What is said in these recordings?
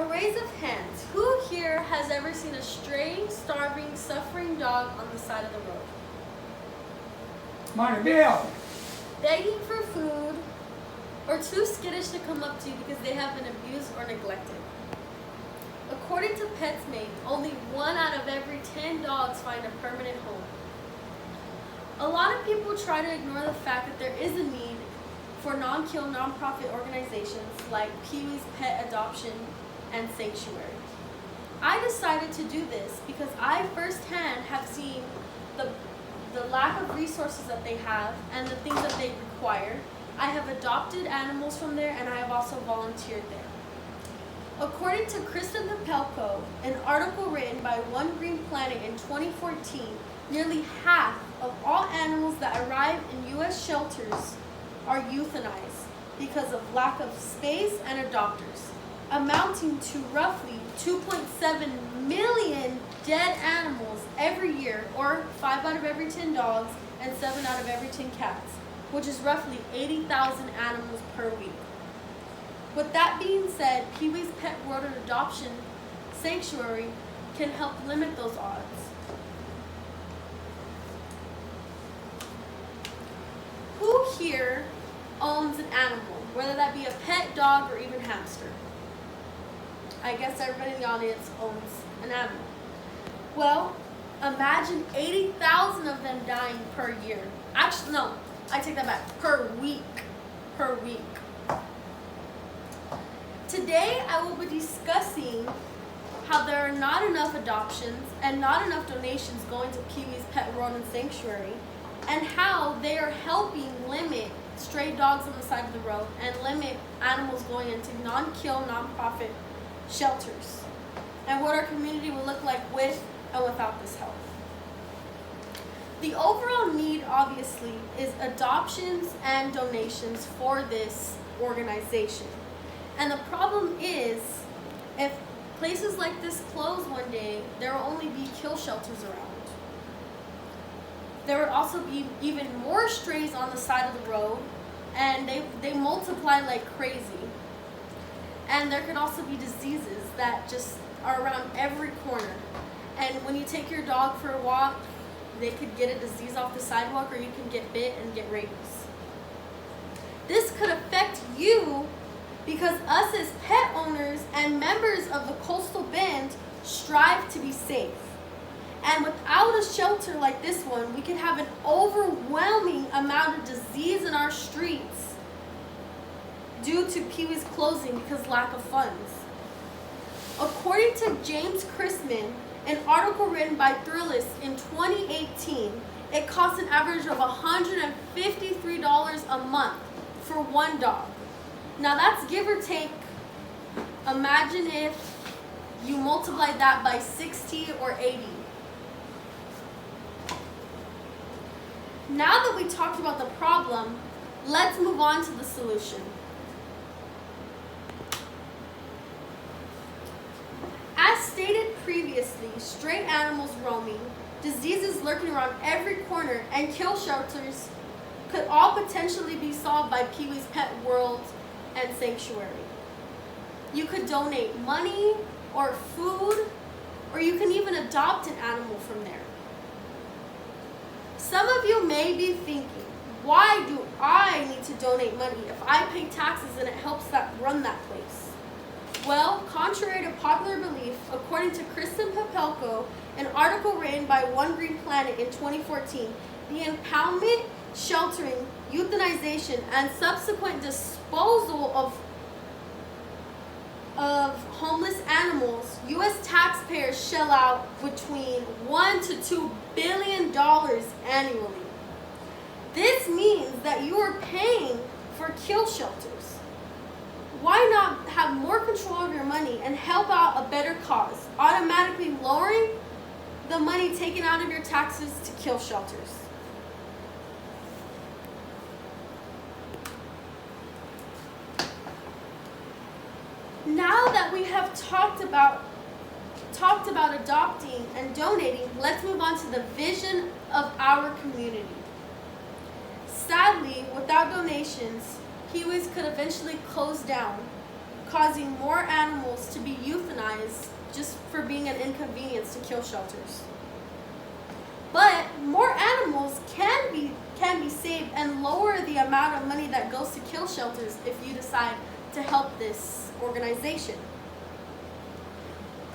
A raise of hands. Who here has ever seen a stray, starving, suffering dog on the side of the road? Money Bill. Begging for food, or too skittish to come up to you because they have been abused or neglected. According to PetSmate, only 1 out of every 10 dogs find a permanent home. A lot of people try to ignore the fact that there is a need for non-kill, nonprofit organizations like Pee-wee's Pet Adoption and Sanctuary. I decided to do this because I firsthand have seen the lack of resources that they have and the things that they require. I have adopted animals from there, and I have also volunteered there. According to Kristen Popelko, an article written by One Green Planet in 2014, nearly half of all animals that arrive in U.S. shelters are euthanized because of lack of space and adopters, amounting to roughly 2.7 million dead animals every year, or 5 out of every 10 dogs and 7 out of every 10 cats, which is roughly 80,000 animals per week. With that being said, Pee-wee's Pet World Adoption Sanctuary can help limit those odds. Who here owns an animal, whether that be a pet, dog, or even hamster? I guess everybody in the audience owns an animal. Well, imagine 80,000 of them dying per year. Actually, no, I take that back. Per week. Per week. Today, I will be discussing how there are not enough adoptions and not enough donations going to Pee-wee's Pet World and Sanctuary, and how they are helping limit stray dogs on the side of the road and limit animals going into non-kill, non-profit shelters, and what our community will look like with and without this help. The overall need, obviously, is adoptions and donations for this organization. And the problem is, if places like this close one day, there will only be kill shelters around. There would also be even more strays on the side of the road, and they multiply like crazy. And there could also be diseases that just are around every corner. And when you take your dog for a walk, they could get a disease off the sidewalk, or you can get bit and get rabies. This could affect you because us as pet owners and members of the Coastal Bend strive to be safe. And without a shelter like this one, we could have an overwhelming amount of disease in our streets due to Pee-wee's closing because lack of funds. According to James Chrisman, an article written by Thrillist in 2018, it costs an average of $153 a month for one dog. Now that's give or take. Imagine if you multiply that by 60 or 80. Now that we talked about the problem, let's move on to the solution. As stated previously, stray animals roaming, diseases lurking around every corner, and kill shelters could all potentially be solved by Pee-wee's Pet World and Sanctuary. You could donate money or food, or you can even adopt an animal from there. Some of you may be thinking, why do I need to donate money if I pay taxes and it helps run that place? Well, contrary to popular belief, according to Kristen Popelko, an article written by One Green Planet in 2014, the impoundment, sheltering, euthanization, and subsequent disposal of homeless animals, U.S. taxpayers shell out between $1 to $2 billion annually. This means that you are paying for kill shelters. Why not have more control of your money and help out a better cause, automatically lowering the money taken out of your taxes to kill shelters? Now that we have talked about adopting and donating, let's move on to the vision of our community. Sadly, without donations, Pee-wee's could eventually close down, causing more animals to be euthanized just for being an inconvenience to kill shelters. But more animals can be saved and lower the amount of money that goes to kill shelters if you decide to help this organization.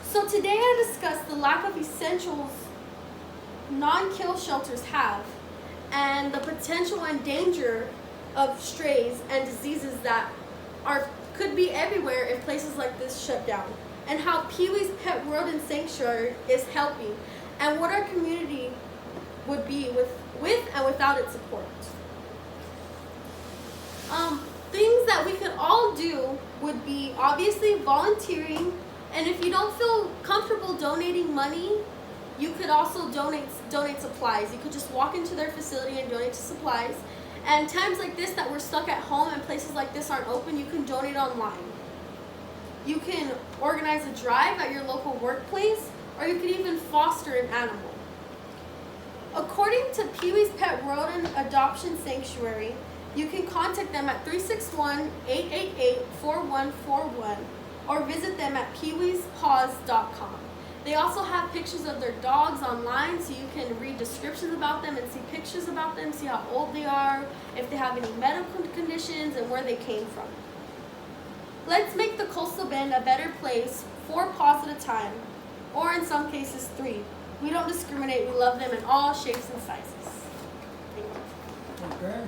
So today I discussed the lack of essentials non-kill shelters have and the potential and danger of strays and diseases that could be everywhere if places like this shut down, and how Pee-wee's Pet Rodent Sanctuary is helping, and what our community would be with and without its support. Things that we could all do would be obviously volunteering, and if you don't feel comfortable donating money, you could also donate supplies. You could just walk into their facility and donate to supplies. And times like this that we're stuck at home and places like this aren't open, you can donate online. You can organize a drive at your local workplace, or you could even foster an animal. According to Pee-wee's Pet Rodent Adoption Sanctuary, you can contact them at 361-888-4141 or visit them at peeweespaws.com. They also have pictures of their dogs online, so you can read descriptions about them and see pictures about them, see how old they are, if they have any medical conditions, and where they came from. Let's make the Coastal Bend a better place 4 paws at a time, or in some cases 3. We don't discriminate, we love them in all shapes and sizes. Thank you. Okay.